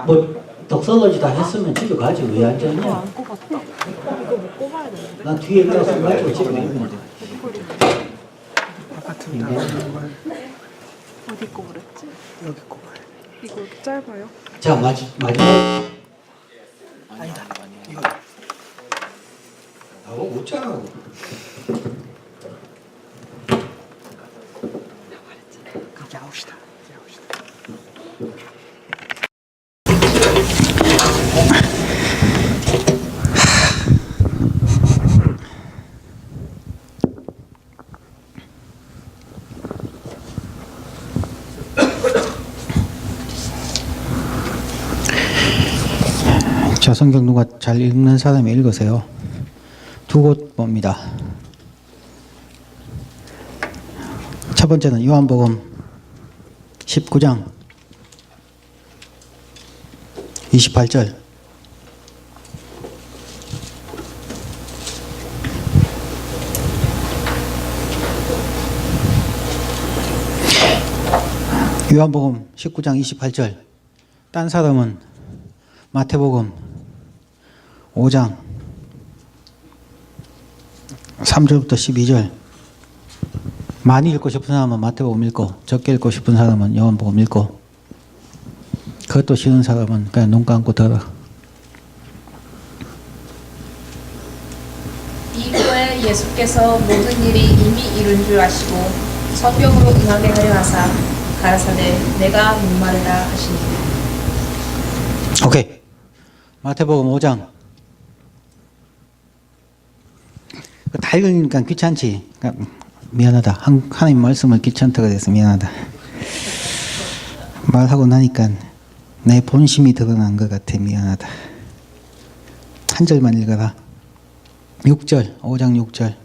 뭐 덕설러지 다 했으면 집에 가지 왜 이거 앉았냐? 안 꼽았다. 이거 뭐 꼽아야 되는데. 나 뒤에 있다 가지고 집에 가면 돼. 아파트 나오는 어디 꼽으랬지? 여기 꼽아요. 이거 이렇게 짧아요? 자 마지막 아니다. 이거 나보고 웃자라고. 이렇게 아웃이다. 이렇게 아웃이다. 자, 성경 누가 잘 읽는 사람이 읽으세요. 두 곳 봅니다. 첫 번째는 요한복음 19장 28절. 요한복음 19장 28절. 딴 사람은 마태복음 5장 3절부터 12절. 많이 읽고 싶은 사람은 마태복음 읽고, 적게 읽고 싶은 사람은 요한복음 읽고, 그것도 싫은 사람은 그냥 눈 감고 들어. 이후에 예수께서 모든 일이 이미 이룬 줄 아시고 성경으로 응하게 하려 하사 가라사대 내가 목마르다 하시니. 오케이. 마태복음 5장. 다 읽으니까 귀찮지? 미안하다. 하나님 말씀을 귀찮다고 해서 미안하다. 말하고 나니까 내 본심이 드러난 것 같아. 미안하다. 한 절만 읽어라. 6절, 5장 6절.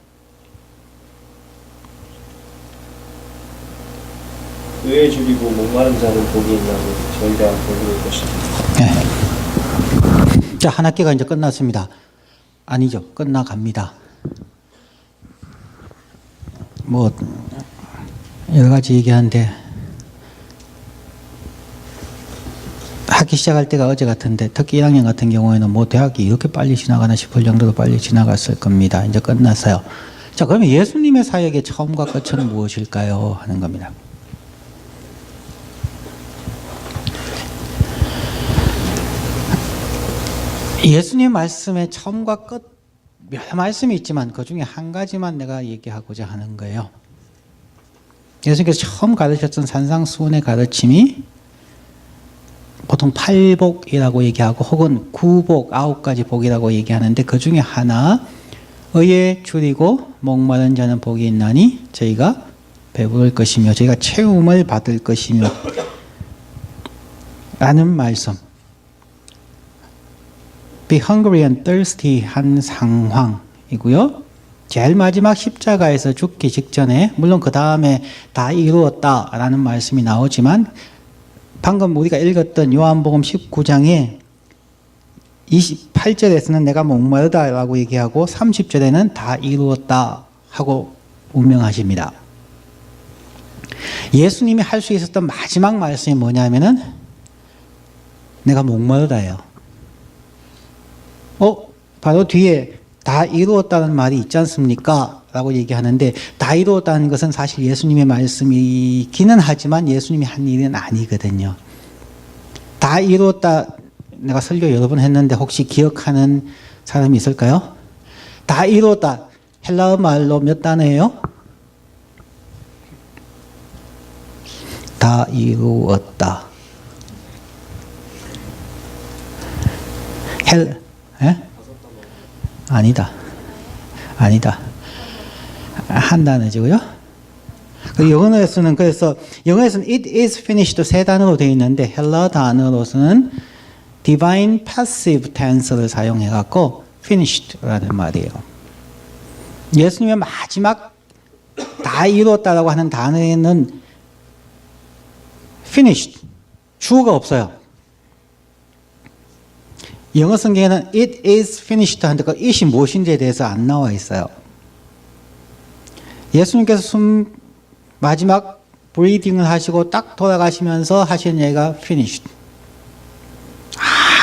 의에 줄이고 목마른 자는 복이 있나니 저희가 복을 것이다. 네. 자, 한 학기가 이제 끝났습니다. 아니죠. 끝나갑니다. 뭐 여러 가지 얘기하는데 학기 시작할 때가 어제 같은데 특히 1학년 같은 경우에는 뭐 대학이 이렇게 빨리 지나가나 싶을 정도로 빨리 지나갔을 겁니다. 이제 끝났어요. 자, 그러면 예수님의 사역의 처음과 끝은 무엇일까요? 하는 겁니다. 예수님 말씀의 처음과 끝 여러 말씀이 있지만 그 중에 한 가지만 내가 얘기하고자 하는 거예요. 예수님께서 처음 가르쳤던 산상수훈의 가르침이 보통 8복이라고 얘기하고 혹은 9복, 9가지 복이라고 얘기하는데 그 중에 하나, 의에 줄이고 목마른 자는 복이 있나니 저희가 배부를 것이며 저희가 채움을 받을 것이며 라는 말씀. Be hungry and thirsty 한 상황이고요. 제일 마지막 십자가에서 죽기 직전에 물론 그 다음에 다 이루었다라는 말씀이 나오지만 방금 우리가 읽었던 요한복음 19장에 28절에서는 내가 목마르다라고 얘기하고 30절에는 다 이루었다 하고 운명하십니다. 예수님이 할 수 있었던 마지막 말씀이 뭐냐면은 내가 목마르다예요. 바로 뒤에 다 이루었다는 말이 있지 않습니까? 라고 얘기하는데 다 이루었다는 것은 사실 예수님의 말씀이기는 하지만 예수님이 한 일은 아니거든요. 다 이루었다, 내가 설교 여러 번 했는데 혹시 기억하는 사람이 있을까요? 다 이루었다, 헬라어 말로 몇 단어예요? 다 이루었다. 아니다. 한 단어지고요. 영어에서는 그래서 영어에서는 it is finished 세 단어로 되어 있는데 헬라 단어로서는 divine passive tense를 사용해 갖고 finished라는 말이에요. 예수님의 마지막 다 이루었다라고 하는 단어에는 finished 주어가 없어요. 영어 성경에는 it is finished 하는데 그 it이 무엇인지에 대해서 안 나와 있어요. 예수님께서 마지막 브리딩을 하시고 딱 돌아가시면서 하신 얘기가 finished.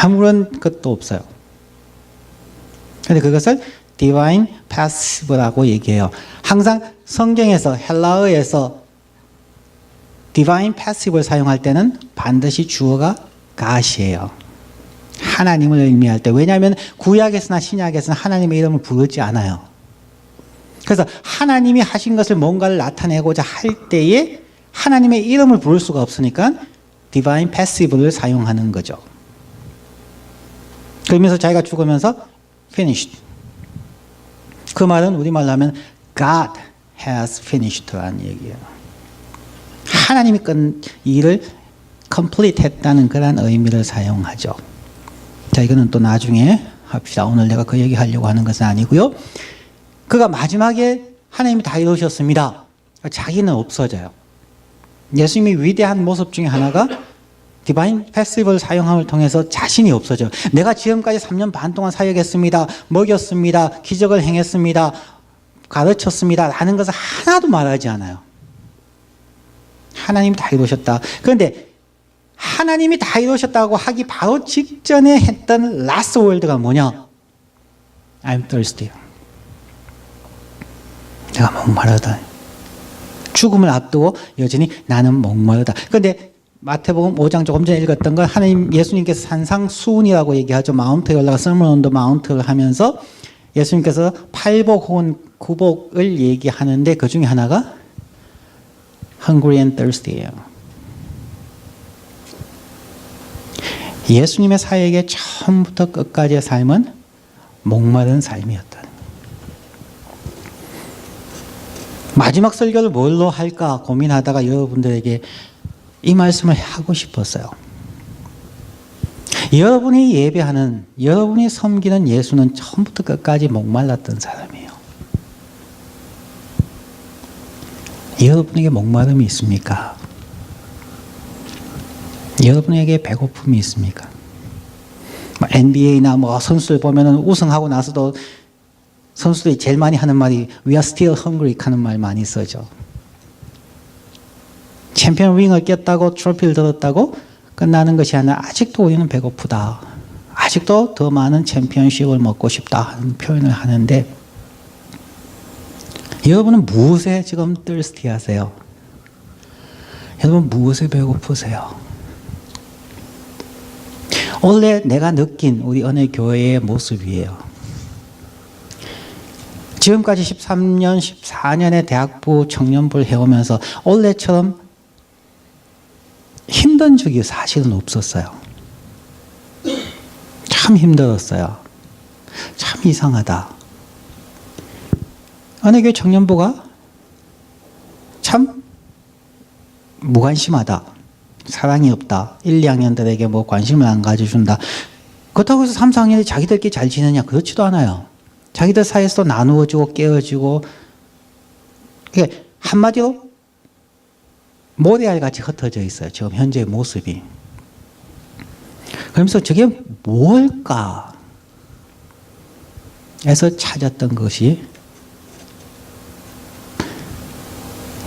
아무런 것도 없어요. 근데 그것을 divine passive라고 얘기해요. 항상 성경에서 헬라어에서 divine passive를 사용할 때는 반드시 주어가 God이에요. 하나님을 의미할 때. 왜냐하면 구약에서나 신약에서는 하나님의 이름을 부르지 않아요. 그래서 하나님이 하신 것을 뭔가를 나타내고자 할 때에 하나님의 이름을 부를 수가 없으니까 divine passive를 사용하는 거죠. 그러면서 자기가 죽으면서 finished. 그 말은 우리말로 하면 God has finished라는 얘기예요. 하나님이 일을 complete 했다는 그런 의미를 사용하죠. 자, 이거는 또 나중에 합시다. 오늘 내가 그 얘기 하려고 하는 것은 아니고요. 그가 마지막에 하나님이 다 이루셨습니다. 자기는 없어져요. 예수님이 위대한 모습 중에 하나가 디바인 패시브를 사용함을 통해서 자신이 없어져요. 내가 지금까지 3년 반 동안 사역했습니다. 먹였습니다. 기적을 행했습니다. 가르쳤습니다. 라는 것을 하나도 말하지 않아요. 하나님이 다 이루셨다. 그런데 하나님이 다 이루셨다고 하기 바로 직전에 했던 라스트 월드가 뭐냐? I'm thirsty. 내가 목마르다. 죽음을 앞두고 여전히 나는 목마르다. 그런데 마태복음 5장 조금 전에 읽었던 건 하나님 예수님께서 산상수훈이라고 얘기하죠. 마운트에 올라가 Sermon on the Mount를 하면서 예수님께서 8복 혹은 9복을 얘기하는데 그 중에 하나가 hungry and thirsty예요. 예수님의 사역의 처음부터 끝까지의 삶은 목마른 삶이었다. 마지막 설교를 뭘로 할까 고민하다가 여러분들에게 이 말씀을 하고 싶었어요. 여러분이 예배하는, 여러분이 섬기는 예수는 처음부터 끝까지 목말랐던 사람이에요. 여러분에게 목마름이 있습니까? 여러분에게 배고픔이 있습니까? NBA나 선수들 보면은 우승하고 나서도 선수들이 제일 많이 하는 말이 We are still hungry 하는 말 많이 쓰죠. 챔피언 링을 꼈다고 트로피를 들었다고 끝나는 것이 아니라 아직도 우리는 배고프다. 아직도 더 많은 챔피언십을 먹고 싶다 하는 표현을 하는데 여러분은 무엇에 지금 thirsty 하세요? 여러분 무엇에 배고프세요? 원래 내가 느낀 우리 은혜교회의 모습이에요. 지금까지 13년, 14년의 대학부 청년부를 해오면서 원래처럼 힘든 적이 사실은 없었어요. 참 힘들었어요. 참 이상하다. 은혜교회 청년부가 참 무관심하다. 사랑이 없다. 1, 2학년들에게 관심을 안 가져준다. 그렇다고 해서 3, 4학년이 자기들끼리 잘 지내냐? 그렇지도 않아요. 자기들 사이에서도 나누어지고 깨어지고 이게 한마디로 모래알같이 흩어져 있어요. 지금 현재의 모습이. 그러면서 저게 뭘까? 해서 찾았던 것이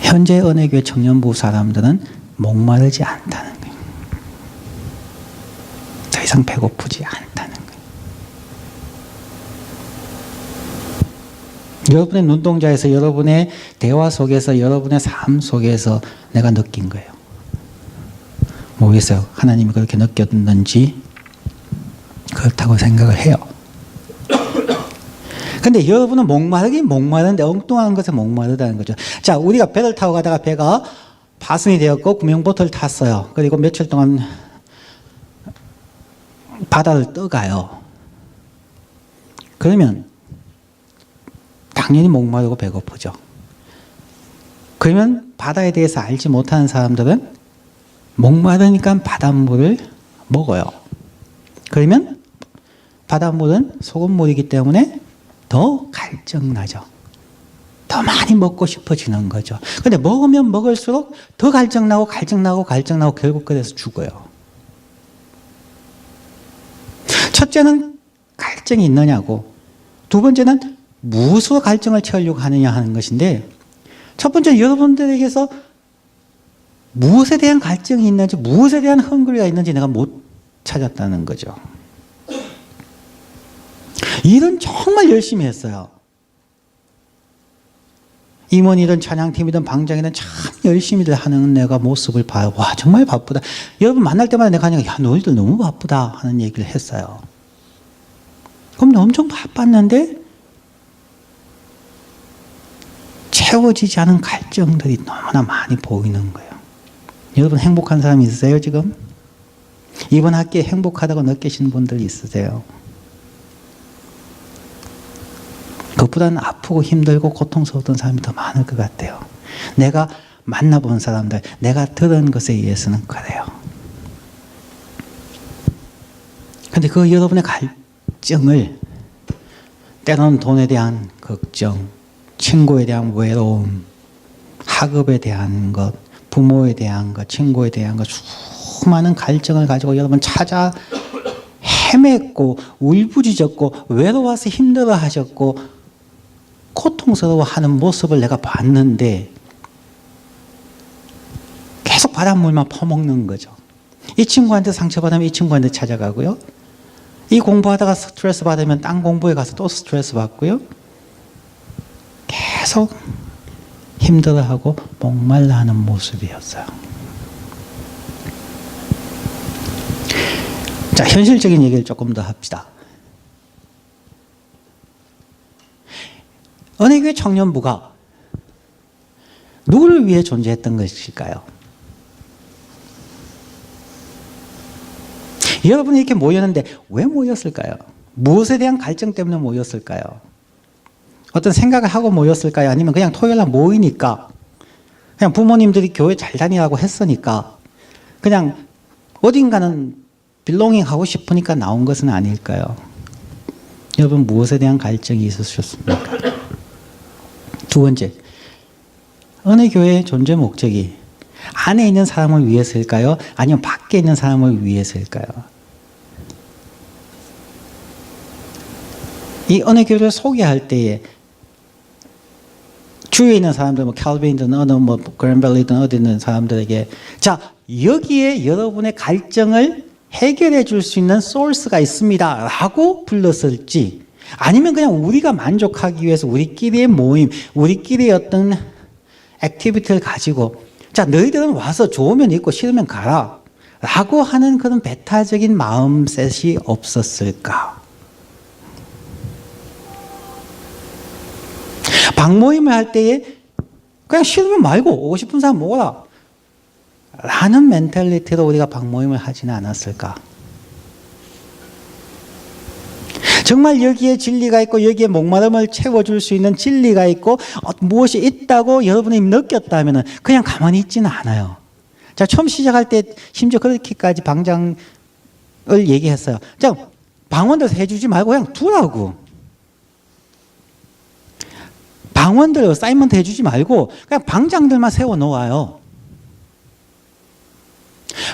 현재 은혜교회 청년부 사람들은 목마르지 않다는 거예요. 더 이상 배고프지 않다는 거예요. 여러분의 눈동자에서, 여러분의 대화 속에서, 여러분의 삶 속에서 내가 느낀 거예요. 모르겠어요. 하나님이 그렇게 느꼈는지 그렇다고 생각을 해요. 근데 여러분은 목마르긴 목마른데 엉뚱한 것에 목마르다는 거죠. 자, 우리가 배를 타고 가다가 배가 파손이 되었고 구명보트를 탔어요. 그리고 며칠 동안 바다를 떠가요. 그러면 당연히 목마르고 배고프죠. 그러면 바다에 대해서 알지 못하는 사람들은 목마르니까 바닷물을 먹어요. 그러면 바닷물은 소금물이기 때문에 더 갈증나죠. 더 많이 먹고 싶어지는 거죠. 근데 먹으면 먹을수록 더 갈증나고 결국 그래서 죽어요. 첫째는 갈증이 있느냐고, 두 번째는 무엇으로 갈증을 채우려고 하느냐 하는 것인데, 첫 번째는 여러분들에게서 무엇에 대한 갈증이 있는지, 무엇에 대한 헝그리가 있는지 내가 못 찾았다는 거죠. 일은 정말 열심히 했어요. 임원이든 찬양팀이든 방장이든 참 열심히들 하는 내가 모습을 봐요. 와, 정말 바쁘다. 여러분 만날 때마다 내가 하니까 야, 너희들 너무 바쁘다 하는 얘기를 했어요. 그럼 엄청 바빴는데 채워지지 않은 갈증들이 너무나 많이 보이는 거예요. 여러분 행복한 사람 있으세요 지금? 이번 학기에 행복하다고 느끼시는 분들 있으세요? 그것보다는 아프고 힘들고 고통스러웠던 사람이 더 많을 것 같아요. 내가 만나본 사람들, 내가 들은 것에 의해서는 그래요. 근데 그 여러분의 갈증을 때로는 돈에 대한 걱정, 친구에 대한 외로움, 학업에 대한 것, 부모에 대한 것, 친구에 대한 것, 수많은 갈증을 가지고 여러분 찾아 헤맸고 울부짖었고 외로워서 힘들어하셨고 고통스러워하는 모습을 내가 봤는데 계속 바닷물만 퍼먹는 거죠. 이 친구한테 상처받으면 이 친구한테 찾아가고요. 이 공부하다가 스트레스 받으면 딴 공부에 가서 또 스트레스 받고요. 계속 힘들어하고 목말라하는 모습이었어요. 자, 현실적인 얘기를 조금 더 합시다. 은혜교회 청년부가 누구를 위해 존재했던 것일까요? 여러분이 이렇게 모였는데 왜 모였을까요? 무엇에 대한 갈증 때문에 모였을까요? 어떤 생각을 하고 모였을까요? 아니면 그냥 토요일날 모이니까 그냥 부모님들이 교회 잘 다니라고 했으니까 그냥 어딘가는 빌로잉 하고 싶으니까 나온 것은 아닐까요? 여러분 무엇에 대한 갈증이 있으셨습니까? 두 번째, 은혜교회의 존재 목적이 안에 있는 사람을 위해서일까요? 아니면 밖에 있는 사람을 위해서일까요? 이 은혜교회를 소개할 때에 주위에 있는 사람들, 뭐 캘빈이든 어느 뭐 그랜벨리든 어디 있는 사람들에게 자, 여기에 여러분의 갈증을 해결해 줄 수 있는 소스가 있습니다 라고 불렀을지, 아니면 그냥 우리가 만족하기 위해서 우리끼리의 모임, 우리끼리의 어떤 액티비티를 가지고 자, 너희들은 와서 좋으면 있고 싫으면 가라 라고 하는 그런 배타적인 마음셋이 없었을까? 방모임을 할 때에 그냥 싫으면 말고 오고 싶은 사람 모으라 라는 멘탈리티로 우리가 방모임을 하지는 않았을까? 정말 여기에 진리가 있고 여기에 목마름을 채워줄 수 있는 진리가 있고 무엇이 있다고 여러분이 느꼈다면 그냥 가만히 있지는 않아요. 자, 처음 시작할 때 심지어 그렇게까지 방장을 얘기했어요. 자, 방언들 해주지 말고 그냥 두라고. 방언들 어사이먼트 해주지 말고 그냥 방장들만 세워놓아요.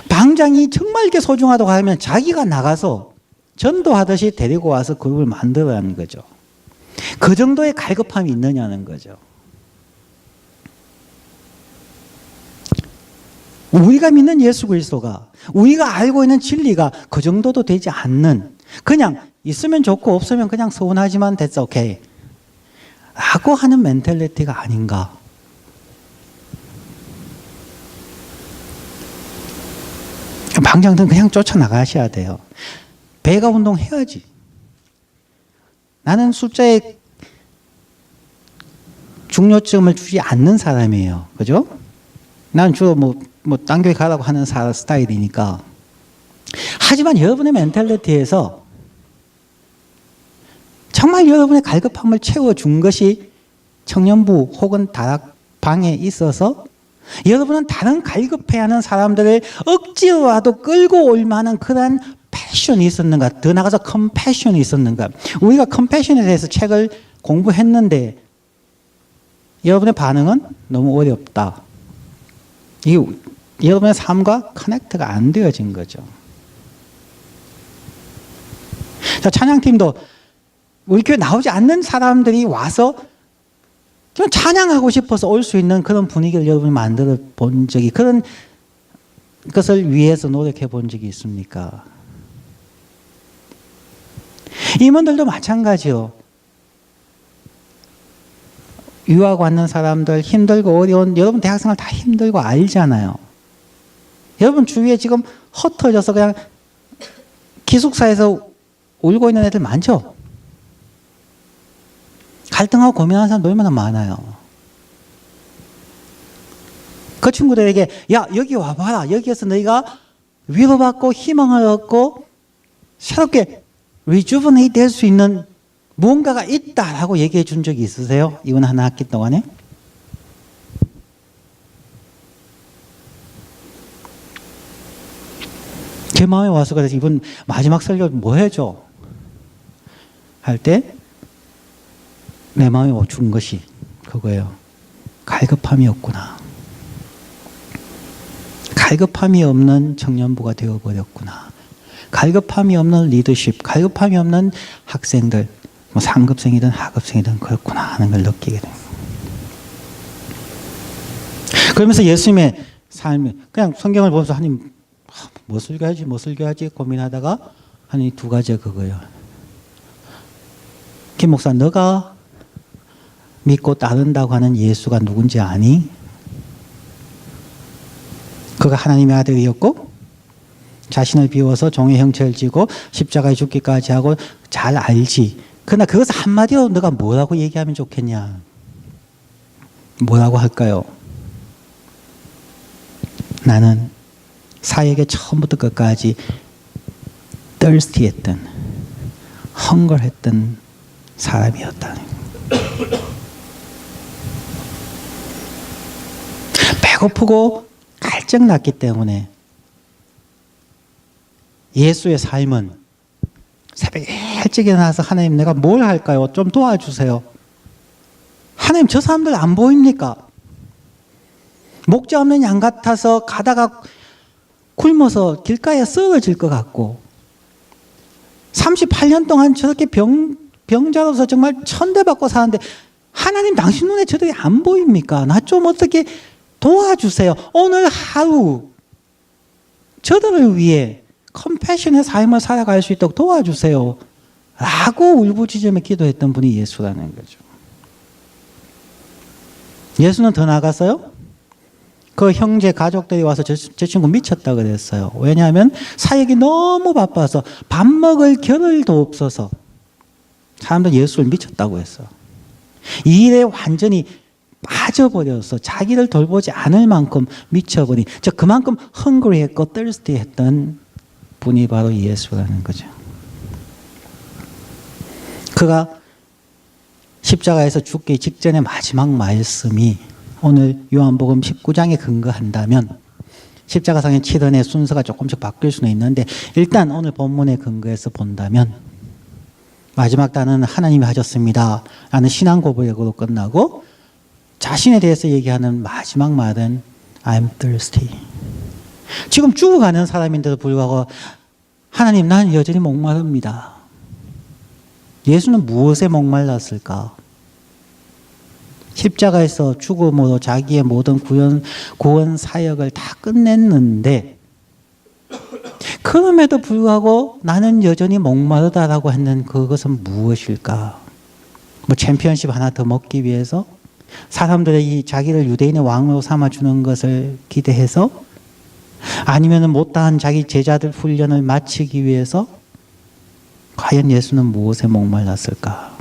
방장이 정말 이렇게 소중하다고 하면 자기가 나가서 전도하듯이 데리고 와서 그룹을 만들어라는 거죠. 그 정도의 갈급함이 있느냐는 거죠. 우리가 믿는 예수 그리스도가, 우리가 알고 있는 진리가 그 정도도 되지 않는, 그냥 있으면 좋고 없으면 그냥 서운하지만 됐어, 오케이 라고 하는 멘탈리티가 아닌가. 방장들은 그냥 쫓아나가셔야 돼요. 배가 운동해야지. 나는 숫자에 중요점을 주지 않는 사람이에요. 그죠? 난 주로 딴 교회 가라고 하는 스타일이니까. 하지만 여러분의 멘탈리티에서 정말 여러분의 갈급함을 채워준 것이 청년부 혹은 다락방에 있어서 여러분은 다른 갈급해하는 사람들을 억지로라도 끌고 올 만한 그러한 패션이 있었는가? 더 나가서 컴패션이 있었는가? 우리가 컴패션에 대해서 책을 공부했는데 여러분의 반응은 너무 어렵다. 이게 여러분의 삶과 커넥트가 안 되어진 거죠. 자, 찬양팀도 우리 교회 나오지 않는 사람들이 와서 좀 찬양하고 싶어서 올 수 있는 그런 분위기를 여러분이 만들어 본 적이, 그런 것을 위해서 노력해 본 적이 있습니까? 임원들도 마찬가지요. 유학 왔는 사람들 힘들고 어려운, 여러분 대학생활 다 힘들고 알잖아요. 여러분 주위에 지금 흩어져서 그냥 기숙사에서 울고 있는 애들 많죠? 갈등하고 고민하는 사람도 얼마나 많아요. 그 친구들에게 야 여기 와봐라. 여기에서 너희가 위로받고 희망을 얻고 새롭게 rejuvenate 될 수 있는 무언가가 있다라고 얘기해 준 적이 있으세요? 이번 한 학기 동안에? 제 마음에 와서 그래서 이번 마지막 설교 뭐 해줘? 할 때 내 마음에 준 것이 그거예요. 갈급함이 없구나. 갈급함이 없는 청년부가 되어버렸구나. 갈급함이 없는 리더십, 갈급함이 없는 학생들, 뭐 상급생이든 하급생이든 그렇구나 하는 걸 느끼게 됩니다. 그러면서 예수님의 삶이 그냥 성경을 보면서 하나님 뭐 설교하지 고민하다가 하나님 두 가지가 그거예요. 김 목사 너가 믿고 따른다고 하는 예수가 누군지 아니? 그가 하나님의 아들이었고 자신을 비워서 종의 형체를 쥐고 십자가에 죽기까지 하고 잘 알지. 그러나 그것을 한마디로 너가 뭐라고 얘기하면 좋겠냐? 뭐라고 할까요? 나는 사역에 처음부터 끝까지 thirsty했던, 헝걸했던 사람이었다. 배고프고 갈증났기 때문에 예수의 삶은 새벽에 일찍 일어나서 하나님 내가 뭘 할까요? 좀 도와주세요. 하나님 저 사람들 안 보입니까? 목자 없는 양 같아서 가다가 굶어서 길가에 쓰러질 것 같고 38년 동안 저렇게 병자로서 정말 천대받고 사는데 하나님 당신 눈에 저들이 안 보입니까? 나 좀 어떻게 도와주세요. 오늘 하루 저들을 위해 컴패션의 삶을 살아갈 수 있도록 도와주세요. 라고 울부짖으며 기도했던 분이 예수라는 거죠. 예수는 더 나아갔어요. 그 형제 가족들이 와서 저 친구 미쳤다 그랬어요. 왜냐하면 사역이 너무 바빠서 밥 먹을 겨를도 없어서 사람들 예수를 미쳤다고 했어요. 이 일에 완전히 빠져버려서 자기를 돌보지 않을 만큼 미쳐버린, 즉 그만큼 헝그리했고 thirsty했던 분이 바로 예수라는 거죠. 그가 십자가에서 죽기 직전의 마지막 말씀이 오늘 요한복음 19장에 근거한다면 십자가상의 치던의 순서가 조금씩 바뀔 수는 있는데 일단 오늘 본문에 근거해서 본다면 마지막 단어는 하나님이 하셨습니다 라는 신앙 고백으로 끝나고 자신에 대해서 얘기하는 마지막 말은 I'm thirsty. 지금 죽어가는 사람인데도 불구하고 하나님 난 여전히 목마릅니다. 예수는 무엇에 목말랐을까? 십자가에서 죽음으로 자기의 모든 구원 사역을 다 끝냈는데 그럼에도 불구하고 나는 여전히 목마르다라고 했는 그것은 무엇일까? 뭐 챔피언십 하나 더 먹기 위해서? 사람들이 자기를 유대인의 왕으로 삼아주는 것을 기대해서? 아니면 못다한 자기 제자들 훈련을 마치기 위해서? 과연 예수는 무엇에 목말랐을까?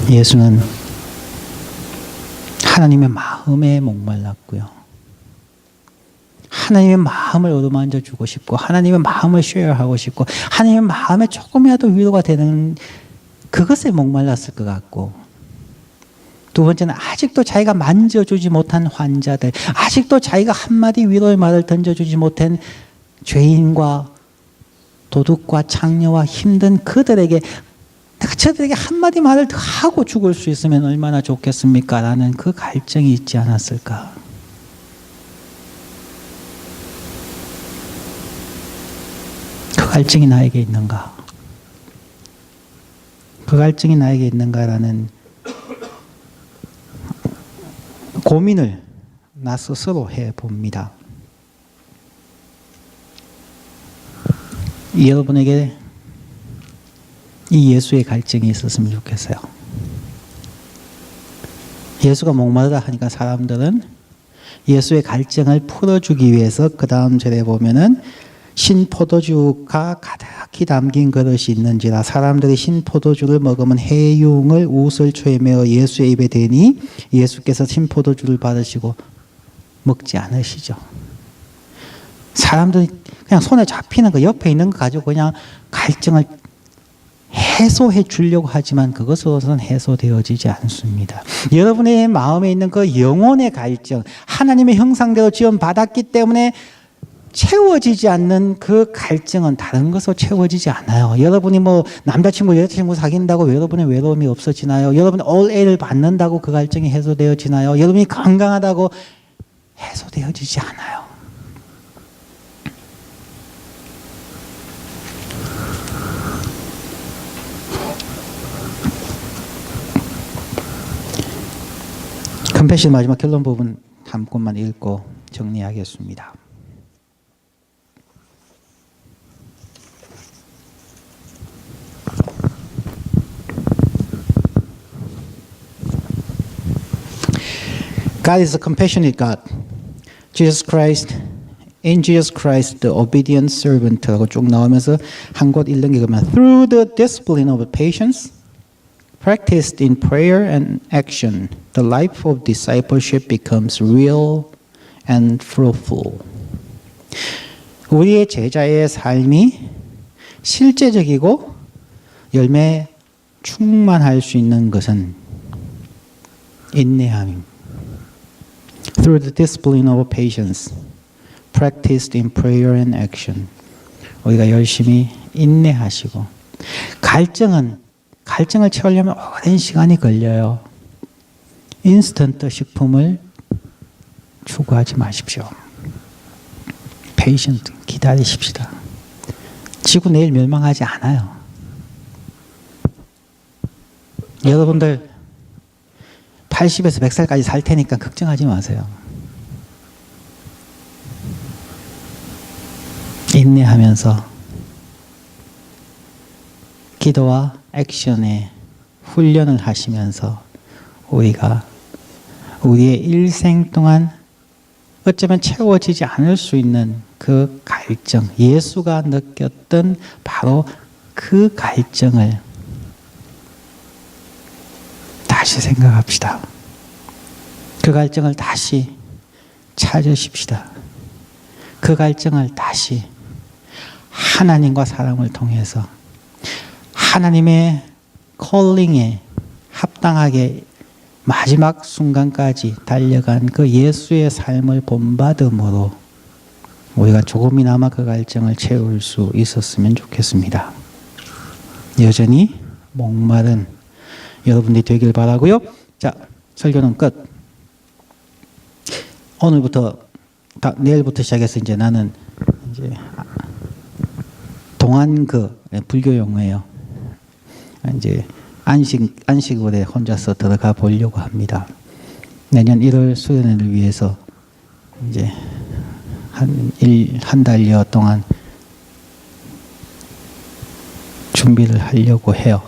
예수는 하나님의 마음에 목말랐고요. 하나님의 마음을 어루만져 주고 싶고 하나님의 마음을 쉐어하고 싶고 하나님의 마음에 조금이라도 위로가 되는 그것에 목말랐을 것 같고 두 번째는 아직도 자기가 만져주지 못한 환자들, 아직도 자기가 한마디 위로의 말을 던져주지 못한 죄인과 도둑과 창녀와 힘든 그들에게 저들에게 한마디 말을 더 하고 죽을 수 있으면 얼마나 좋겠습니까? 라는 그 갈증이 있지 않았을까? 그 갈증이 나에게 있는가? 그 갈증이 나에게 있는가라는 고민을 나 스스로 해봅니다. 여러분에게 이 예수의 갈증이 있었으면 좋겠어요. 예수가 목마르다 하니까 사람들은 예수의 갈증을 풀어주기 위해서 그 다음 절에 보면은 신포도주가 가득히 담긴 그릇이 있는지라 사람들이 신포도주를 먹으면 해융을 웃을 초에 메어 예수의 입에 대니 예수께서 신포도주를 받으시고 먹지 않으시죠. 사람들이 그냥 손에 잡히는 거 옆에 있는 거 가지고 그냥 갈증을 해소해 주려고 하지만 그것으로서는 해소되어지지 않습니다. 여러분의 마음에 있는 그 영혼의 갈증, 하나님의 형상대로 지음받았기 때문에 채워지지 않는 그 갈증은 다른 것으로 채워지지 않아요. 여러분이 뭐 남자친구 여자친구 사귄다고 여러분의 외로움이 없어지나요? 여러분이 올해를 받는다고 그 갈증이 해소되어지나요? 여러분이 건강하다고 해소되어지지 않아요. confession 마지막 결론 부분 한 곳만 읽고 정리하겠습니다. God is a compassionate God. Jesus Christ, in Jesus Christ, the obedient servant라고 쭉 나오면서 한 곳 읽는 게 그러면 through the discipline of patience, practiced in prayer and action, the life of discipleship becomes real and fruitful. 우리의 제자의 삶이 실제적이고 열매 충만할 수 있는 것은 인내함입니다. Through the discipline of patience, practiced in prayer and action. 우리가 열심히 인내하시고 갈증을 채우려면 오랜 시간이 걸려요. 인스턴트 식품을 추구하지 마십시오. patient, 기다리십시다. 지구 내일 멸망하지 않아요. 여러분들 80에서 100살까지 살 테니까 걱정하지 마세요. 인내하면서 기도와 액션에 훈련을 하시면서 우리가 우리의 일생 동안 어쩌면 채워지지 않을 수 있는 그 갈증, 예수가 느꼈던 바로 그 갈증을 다시 생각합시다. 그 갈증을 다시 찾으십시다. 그 갈증을 다시 하나님과 사람을 통해서 하나님의 콜링에 합당하게 마지막 순간까지 달려간 그 예수의 삶을 본받음으로 우리가 조금이나마 그 갈증을 채울 수 있었으면 좋겠습니다. 여전히 목마른 여러분들이 되길 바라고요. 자, 설교는 끝. 오늘부터 내일부터 시작해서 이제 나는 이제 동안그 불교 용어예요. 이제 안식월에 혼자서 들어가 보려고 합니다. 내년 1월 수련회를 위해서 이제 한 달여 동안 준비를 하려고 해요.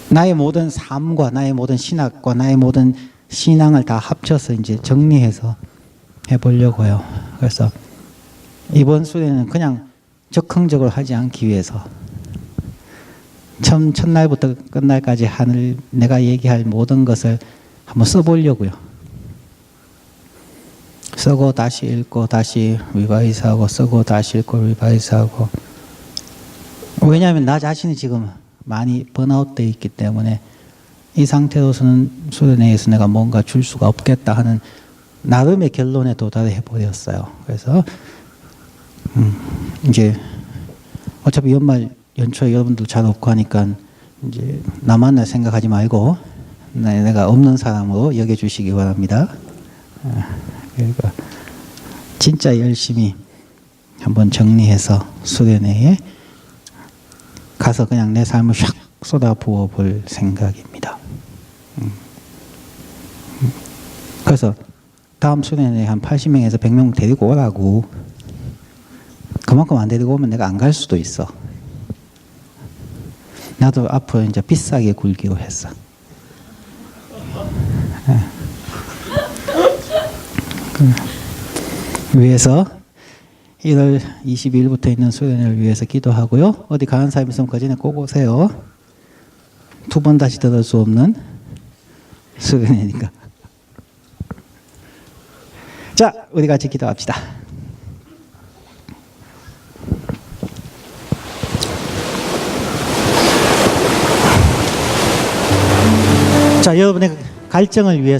나의 모든 삶과 나의 모든 신학과 나의 모든 신앙을 다 합쳐서 이제 정리해서 해보려고요. 그래서 이번 수련회는 그냥 적극적으로 하지 않기 위해서 첫날부터 끝날까지 내가 얘기할 모든 것을 한번 써보려고요. 쓰고 다시 읽고 다시 리바이스하고 쓰고 다시 읽고 리바이스하고. 왜냐하면 나 자신이 지금 많이 번아웃되어 있기 때문에 이 상태로서는 수련회에서 내가 뭔가 줄 수가 없겠다 하는 나름의 결론에 도달해 버렸어요. 그래서 이제 어차피 연초에 여러분들 잘 없고 하니까 이제 나만 생각하지 말고 내가 없는 사람으로 여겨주시기 바랍니다. 그러니까 진짜 열심히 한번 정리해서 수련회에 가서 그냥 내 삶을 샥 쏟아 부어 볼 생각입니다. 그래서 다음 수련회에 한 80명에서 100명 데리고 오라고 그만큼 안 데리고 오면 내가 안 갈 수도 있어. 나도 앞으로 이제 비싸게 굴기로 했어. 위해서 1월 22일부터 있는 수련회를 위해서 기도하고요. 어디 가는 사람 있으면 그 전에 꼭 오세요. 2번 다시 들을 수 없는 수련회니까. 자, 우리 같이 기도합시다. 자, 여러분의 갈증을 위해서